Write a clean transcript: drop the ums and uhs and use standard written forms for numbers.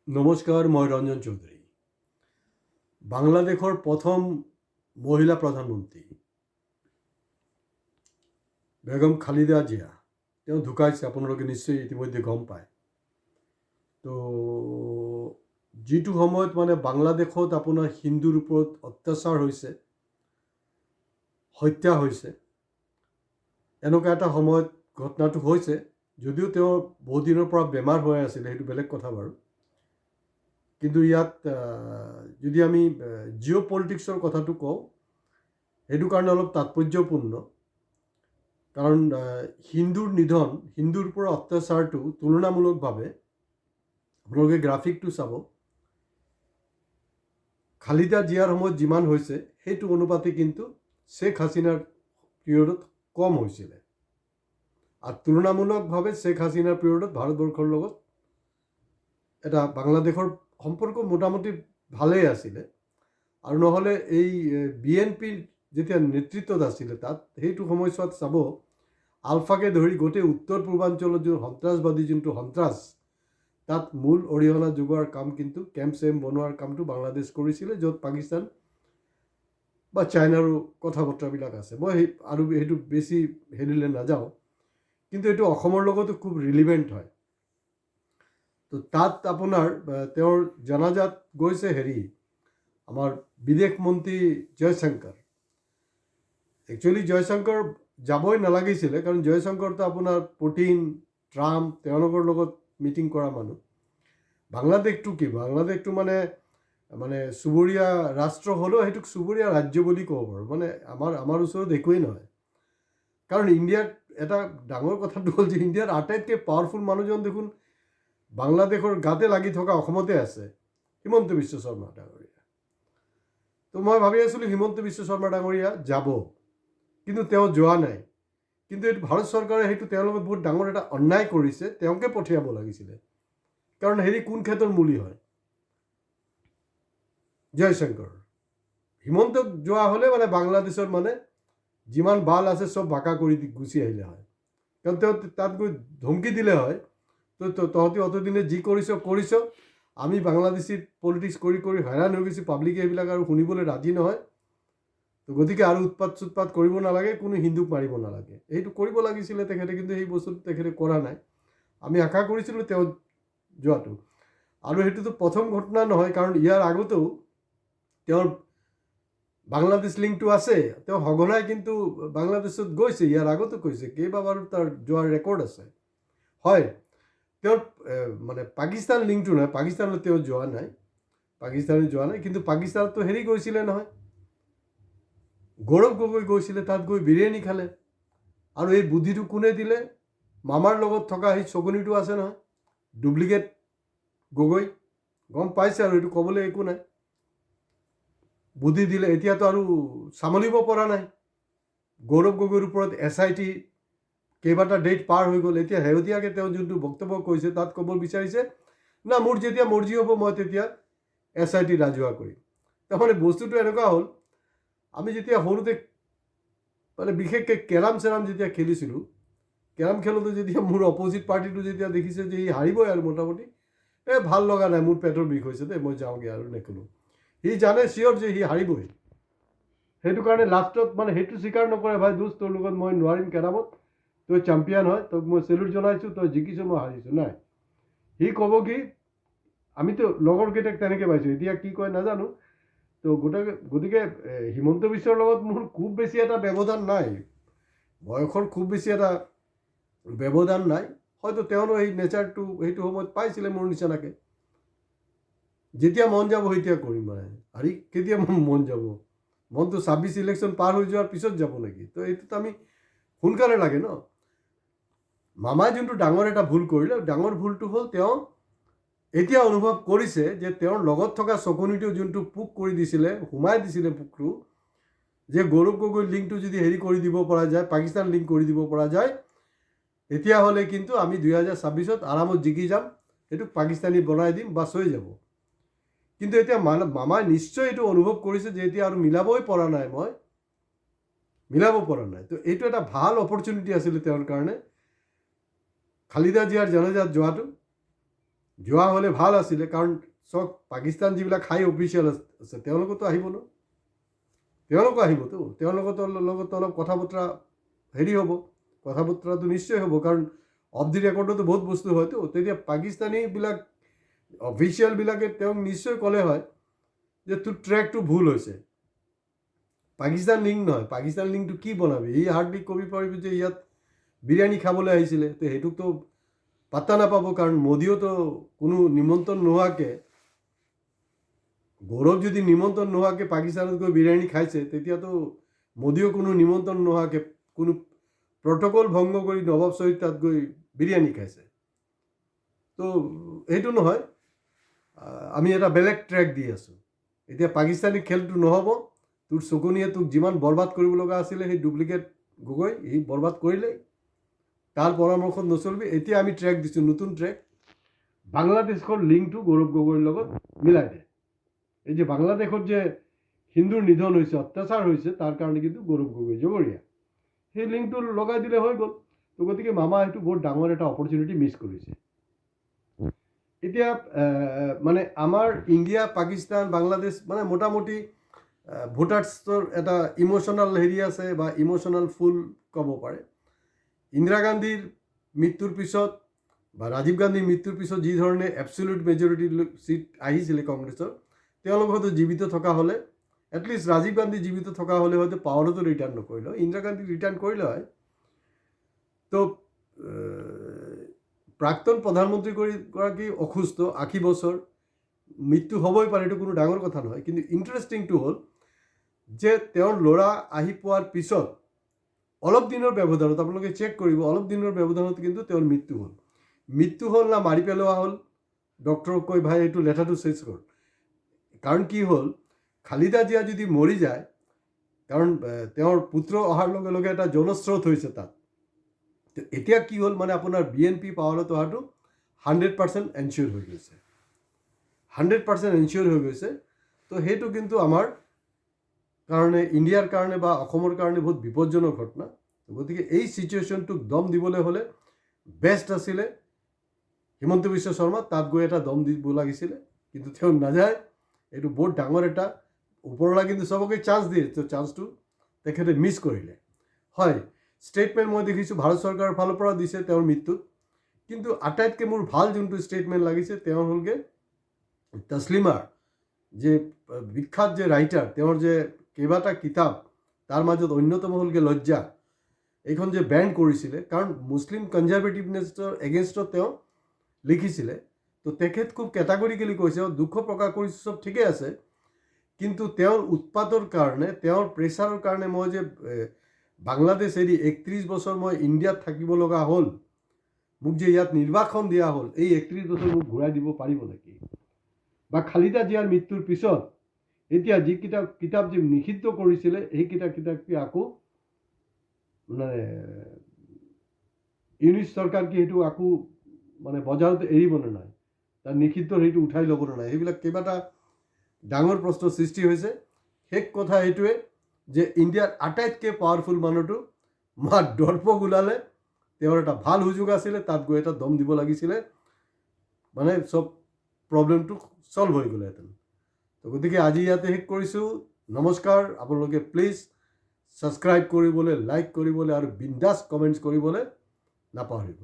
নমস্কাৰ, মই ৰঞ্জন চৌধুৰী। বাংলাদেশৰ প্ৰথম মহিলা প্ৰধানমন্ত্ৰী বেগম খালিদা জিয়া তেওঁ ঢুকাইছে, আপোনালোকে নিশ্চয় ইতিমধ্যে গম পায়। তো যিটো সময়ত বাংলাদেশত আপোনাৰ হিন্দুৰ ওপৰত অত্যাচাৰ হৈছে, হত্যা হৈছে, এনেকুৱা এটা সময়ত ঘটনাটো হৈছে। যদিও তেওঁ বহুদিনৰ পৰা বেমাৰ হৈ আছিলে, সেইটো বেলেগ কথা বাৰু। কিন্তু ইয়াত যদি আমি জিঅ' পলিটিক্সৰ কথাটো কওঁ, সেইটো কাৰণে অলপ তাৎপৰ্যপূৰ্ণ। কাৰণ হিন্দুৰ নিধন, হিন্দুৰ পৰা অত্যাচাৰটো তুলনামূলকভাৱে আপোনালোকে গ্ৰাফিকটো চাব, খালিদা জিয়াৰ সময়ত যিমান হৈছে সেইটো অনুপাতে কিন্তু শ্বেখ হাছিনাৰ পিৰিয়ডত কম হৈছিলে। আৰু তুলনামূলকভাৱে শ্বেখ হাছিনাৰ পিৰিয়ডত ভাৰতবৰ্ষৰ লগত এটা বাংলাদেশৰ সম্পৰ্ক মোটামুটি ভালেই আছিলে। আৰু নহ'লে এই BNP যেতিয়া নেতৃত্বত আছিলে তাত, সেইটো সময়ছোৱাত চাব, আলফাকে ধৰি গোটেই উত্তৰ পূৰ্বাঞ্চলত যোনটো সন্ত্ৰাসবাদী যোনটো সন্ত্ৰাস, তাত মূল অৰিহণা যোগোৱাৰ কাম কিন্তু কেম্প চেম্প বনোৱাৰ কামটো বাংলাদেশ কৰিছিলে, য'ত পাকিস্তান বা চাইনাৰো কথা বতৰাবিলাক আছে। মই আৰু সেইটো বেছি হেৰিলৈ নাযাওঁ, কিন্তু এইটো অসমৰ লগতো খুব ৰিলিভেণ্ট হয়। তো তাত আপোনাৰ তেওঁৰ জানাজাত গৈছে আমাৰ বিদেশ মন্ত্ৰী জয়শংকৰ। একচুৱেলি জয়শংকৰ যাবই নালাগিছিলে, কাৰণ জয়শংকৰটো আপোনাৰ পুটিন, ট্ৰাম্প তেওঁলোকৰ লগত মিটিং কৰা মানুহ। বাংলাদেশটো কি, বাংলাদেশটো মানে চুবুৰীয়া ৰাষ্ট্ৰ হ'লেও সেইটোক চুবুৰীয়া ৰাজ্য বুলি ক'ব পাৰোঁ। আমাৰ ওচৰত একোৱেই নহয়। কাৰণ ইণ্ডিয়াত এটা ডাঙৰ কথাটো হ'ল যে ইণ্ডিয়াৰ আটাইতকৈ পাৱাৰফুল মানুহজন দেখোন বাংলাদেশৰ গাতে লাগি থকা অসমতে আছে, হিমন্ত বিশ্ব শৰ্মা ডাঙৰীয়া। তো মই ভাবি আছিলোঁ হিমন্ত বিশ্ব শৰ্মা ডাঙৰীয়া যাব, কিন্তু তেওঁ যোৱা নাই। কিন্তু এইটো ভাৰত চৰকাৰে সেইটো তেওঁৰ লগত বহুত ডাঙৰ এটা অন্যায় কৰিছে, তেওঁকে পঠিয়াব লাগিছিলে। কাৰণ কোন ক্ষেত্ৰৰ মূলি হয় জয়শংকৰ। হিমন্তক যোৱা হ'লে বাংলাদেশৰ যিমান বাল আছে চব বাঁকা কৰি গুচি আহিলে হয়। কাৰণ তেওঁ তাত গৈ ধমকি দিলে হয়, তো তহঁতি অতদিনে যি কৰিছ, আমি বাংলাদেশী পলিটিক্স কৰি কৰি হেৰাণ হৈ গৈছোঁ, পাব্লিকে এইবিলাক আৰু শুনিবলৈ ৰাজি নহয়। তো গতিকে আৰু উৎপাত কৰিব নালাগে, কোনো হিন্দুক মাৰিব নালাগে, সেইটো কৰিব লাগিছিলে তেখেতে। কিন্তু সেই বস্তুটো তেখেতে কৰা নাই। আমি আশা কৰিছিলোঁ তেওঁ যোৱাটো। আৰু সেইটোতো প্ৰথম ঘটনা নহয়, কাৰণ ইয়াৰ আগতেও তেওঁৰ বাংলাদেশ লিংকটো আছে। তেওঁ সঘনাই কিন্তু বাংলাদেশত গৈছে, ইয়াৰ আগতো কৈছে, কেইবাবাৰো তাৰ যোৱাৰ ৰেকৰ্ড আছে। হয়, তেওঁৰ পাকিস্তান লিংকটো নহয়, পাকিস্তানত তেওঁ যোৱা নাই, কিন্তু পাকিস্তানতো গৈছিলে নহয়, গৌৰৱ গগৈ গৈছিলে, তাত গৈ বিৰিয়ানী খালে। আৰু এই বুদ্ধিটো কোনে দিলে? মামাৰ লগত থকা সেই চকনিটো আছে নহয়, ডুপ্লিকেট গগৈ, গম পাইছে আৰু এইটো ক'বলৈ একো নাই। বুদ্ধি দিলে, এতিয়াতো আৰু চম্ভালিব পৰা নাই। গৌৰৱ গগৈৰ ওপৰত SIT কেইবাটা ডেট পাৰ হৈ গ'ল। এতিয়া শেহতীয়াকৈ তেওঁ যোনটো বক্তব্য কৈছে তাত ক'ব বিচাৰিছে, না মোৰ যেতিয়া মৰ্জি হ'ব মই তেতিয়া SIT ৰাজহুৱা কৰিম। তাৰমানে বস্তুটো এনেকুৱা হ'ল, আমি যেতিয়া সৰুতে বিশেষকৈ কেৰাম যেতিয়া খেলিছিলোঁ, কেৰাম খেলোঁতে যেতিয়া মোৰ অপজিট পাৰ্টিটো যেতিয়া দেখিছে যে সি হাৰিবই আৰু মোটামুটি, ভাল লগা নাই, মোৰ পেটৰ বিষ হৈছে দেই, মই যাওঁগৈ আৰু নেখেলোঁ। সি জানে চিয়'ৰ যে সি হাৰিবই। সেইটো কাৰণে লাষ্টত সেইটো স্বীকাৰ নকৰে, ভাই দোষ তোৰ লগত মই নোৱাৰিম কেৰামত, তই চেম্পিয়ন হয়, তোক মই চেলুট জনাইছোঁ, তই জিকিছোঁ, মই হাৰিছোঁ। নাই, সি ক'ব কি, আমিতো লগৰকেইটাক তেনেকৈ পাইছোঁ, এতিয়া কি কয় নাজানো। তো গতিকে হিমন্ত বিশ্বৰ লগত মোৰ খুব বেছি এটা ব্যৱধান নাই, বয়সৰ খুব বেছি এটা ব্যৱধান নাই। হয়তো তেওঁৰো এই নেচাৰটো সেইটো সময়ত পাইছিলে মোৰ নিচিনাকৈ, যেতিয়া মন যাব তেতিয়া কৰিম। কেতিয়া মন যাব, মনটো 26 ইলেকশ্যন পাৰ হৈ যোৱাৰ পিছত যাব নেকি? তো এইটোতো আমি সোনকালে লাগে ন। মামাই যোনটো ডাঙৰ এটা ভুল কৰিলে, ডাঙৰ ভুলটো হ'ল তেওঁ এতিয়া অনুভৱ কৰিছে যে তেওঁৰ লগত থকা চকনিটো যোনটো পোক কৰি দিছিলে, সোমাই দিছিলে পোকটো, যে গৌৰৱ গগৈ লিংকটো যদি কৰি দিব পৰা যায়, পাকিস্তান লিংক কৰি দিব পৰা যায়, তেতিয়াহ'লে কিন্তু আমি 2026-ত আৰামত জিকি যাম, এইটোক পাকিস্তানী বনাই দিম, বাছ হৈ যাব। কিন্তু এতিয়া মামাই নিশ্চয় এইটো অনুভৱ কৰিছে যে এতিয়া আৰু মিলাব পৰা নাই। তো এইটো এটা ভাল অপৰচুনিটি আছিলে তেওঁৰ কাৰণে, খালিদা জিয়াৰ জানাজাত যোৱাটো। যোৱা হ'লে ভাল আছিলে, কাৰণ চাওক পাকিস্তান যিবিলাক হাই অফিচিয়েল আছে তেওঁলোকতো আহিব ন, তেওঁলোকো আহিবতো, তেওঁলোকৰ লগত অলপ কথা বতৰা হেৰি হ'ব, কথা বতৰাটো নিশ্চয় হ'ব, কাৰণ অফ দি ৰেকৰ্ডতো বহুত বস্তু হয়তো। তেতিয়া পাকিস্তানীবিলাক অফিচিয়েলবিলাকে তেওঁক নিশ্চয় ক'লে হয় যে তোৰ ট্ৰেকটো ভুল হৈছে, পাকিস্তান লিংক নহয়, পাকিস্তান লিংকটো কি বনাবি, সি হাৰ্ডলি ক'ব পাৰিব যে ইয়াত বিৰিয়ানী খাবলৈ আহিছিলে, তো সেইটোকতো পাত্তা নাপাব, কাৰণ মোদীয়েতো কোনো নিমন্ত্ৰণ নোহোৱাকৈ, গৌৰৱ যদি নিমন্ত্ৰণ নোহোৱাকৈ পাকিস্তানত গৈ বিৰিয়ানী খাইছে, তেতিয়াতো মোদীয়েও কোনো নিমন্ত্ৰণ নোহোৱাকৈ কোনো প্ৰট'কল ভংগ কৰি নৱাব শ্বহীদ তাত গৈ বিৰিয়ানী খাইছে। তো সেইটো নহয়, আমি এটা বেলেগ ট্ৰেক দি আছোঁ। এতিয়া পাকিস্তানী খেলটো নহ'ব, তোৰ চকুনিয়ে তোক যিমান বৰবাদ কৰিব লগা আছিলে সেই ডুপ্লিকেট গগৈ সি বৰবাদ কৰিলেই, তাৰ পৰামৰ্শত নচলিবি। এতিয়া আমি ট্ৰেক দিছোঁ, নতুন ট্ৰেক, বাংলাদেশৰ লিংকটো গৌৰৱ গগৈৰ লগত মিলাই দে। এই যে বাংলাদেশত যে হিন্দুৰ নিধন হৈছে, অত্যাচাৰ হৈছে, তাৰ কাৰণে কিন্তু গৌৰৱ গগৈ জগৰীয়া, সেই লিংকটো লগাই দিলে হৈ গ'ল। তো গতিকে মামা সেইটো বহুত ডাঙৰ এটা অপৰচুনিটি মিছ কৰিছে। এতিয়া মানে আমাৰ ইণ্ডিয়া, পাকিস্তান, বাংলাদেশ মানে মোটামুটি ভোটাৰ্ছৰ এটা ইম'চনেল হেৰি আছে, বা ইম'চনেল ফুল ক'ব পাৰে। ইন্দিৰা গান্ধীৰ মৃত্যুৰ পিছত বা ৰাজীৱ গান্ধীৰ মৃত্যুৰ পিছত যি ধৰণে এবছলিউট মেজৰিটি চিট আহিছিলে কংগ্ৰেছৰ, তেওঁলোক হয়তো জীৱিত থকা হ'লে, এটলিষ্ট ৰাজীৱ গান্ধী জীৱিত থকা হ'লে হয়তো পাৱাৰতো ৰিটাৰ্ণ নকৰিলে হয়, ইন্দিৰা গান্ধী ৰিটাৰ্ণ কৰিলে হয়। তো প্ৰাক্তন প্ৰধানমন্ত্ৰীগৰাকী অসুস্থ, 80 বছৰ, মৃত্যু হ'বই পাৰে, এইটো কোনো ডাঙৰ কথা নহয়। কিন্তু ইণ্টাৰেষ্টিংটো হ'ল যে তেওঁৰ ল'ৰা আহি পোৱাৰ পিছত অলপ দিনৰ ব্যৱধানত, আপোনালোকে চেক কৰিব, অলপ দিনৰ ব্যৱধানত কিন্তু তেওঁৰ মৃত্যু হ'ল। মৃত্যু হ'ল না মাৰি পেলোৱা হ'ল, ডক্টৰক কৈ ভাই এইটো লেঠাটো চেঞ্জ কৰ। কাৰণ কি হ'ল, খালিদা জিয়া যদি মৰি যায়, কাৰণ তেওঁৰ পুত্ৰ অহাৰ লগে লগে এটা জনস্ৰোত হৈছে তাত, এতিয়া কি হ'ল মানে আপোনাৰ BNP পাৱাৰত অহাটো 100% এনচিয়ৰ হৈ গৈছে, 100% এনচিয়ৰ হৈ গৈছে। তো সেইটো কিন্তু আমাৰ কাৰণে, ইণ্ডিয়াৰ কাৰণে বা অসমৰ কাৰণে বহুত বিপদজনক ঘটনা। গতিকে এই চিটুৱেশ্যনটোক দম দিবলৈ হ'লে বেষ্ট আছিলে হিমন্ত বিশ্ব শৰ্মা তাত গৈ এটা দম দিব লাগিছিলে, কিন্তু তেওঁ নাযায়। এইটো বহুত ডাঙৰ এটা, ওপৰলা কিন্তু চবকে চান্স দিয়ে, তো চান্সটো তেখেতে মিছ কৰিলে। হয়, ষ্টেটমেণ্ট মই দেখিছোঁ ভাৰত চৰকাৰৰ ফালৰ পৰা দিছে তেওঁৰ মৃত্যুত, কিন্তু আটাইতকৈ মোৰ ভাল যোনটো ষ্টেটমেণ্ট লাগিছে তেওঁৰ হ'লগৈ তছলিমাৰ, যে বিখ্যাত যে ৰাইটাৰ, তেওঁৰ যে কেইবাটা কিতাপ, তাৰ মাজত অন্যতম হ'লগৈ লজ্জা, এইখন যে বেন কৰিছিলে, কাৰণ মুছলিম কনজাৰভেটিভনেছৰ এগেইনষ্টত তেওঁ লিখিছিলে। তো তেখেত খুব কেটাগৰিকেলি কৈছে, দুখ প্ৰকাশ কৰিছোঁ, চব ঠিকে আছে, কিন্তু তেওঁৰ উৎপাতৰ কাৰণে, তেওঁৰ প্ৰেছাৰৰ কাৰণে মই যে বাংলাদেশ এৰি 31 বছৰ মই ইণ্ডিয়াত থাকিব লগা হ'ল, মোক যে ইয়াত নিৰ্বাসন দিয়া হ'ল, এই 31 বছৰ মোক ঘূৰাই দিব পাৰিব নেকি? বা খালিদা জিয়াৰ মৃত্যুৰ পিছত এতিয়া যি কিতাপ যে নিষিদ্ধ কৰিছিলে, সেই কিতাপ কি আকৌ মানে ইউনিছ চৰকাৰ কি সেইটো আকৌ মানে বজাৰত এৰিবনে নাই, তাৰ নিষিদ্ধ সেইটো উঠাই ল'বনে নাই, সেইবিলাক কেইবাটা ডাঙৰ প্ৰশ্নৰ সৃষ্টি হৈছে। শেষ কথা এইটোৱে যে ইণ্ডিয়াৰ আটাইতকৈ পাৱাৰফুল মানুহটো মাৰ দৰ্পক ওলালে, তেওঁৰ এটা ভাল সুযোগ আছিলে, তাত গৈ এটা দম দিব লাগিছিলে, মানে চব প্ৰব্লেমটো ছল্ভ হৈ গ'লেহেঁতেন। তো গতিকে আজি ইয়াতে শেষ কৰিছোঁ। নমস্কাৰ। আপোনালোকে প্লিজ ছাবস্ক্ৰাইব কৰিবলৈ, লাইক কৰিবলৈ আৰু বিন্দাছ কমেণ্টছ কৰিবলৈ নাপাহৰিব।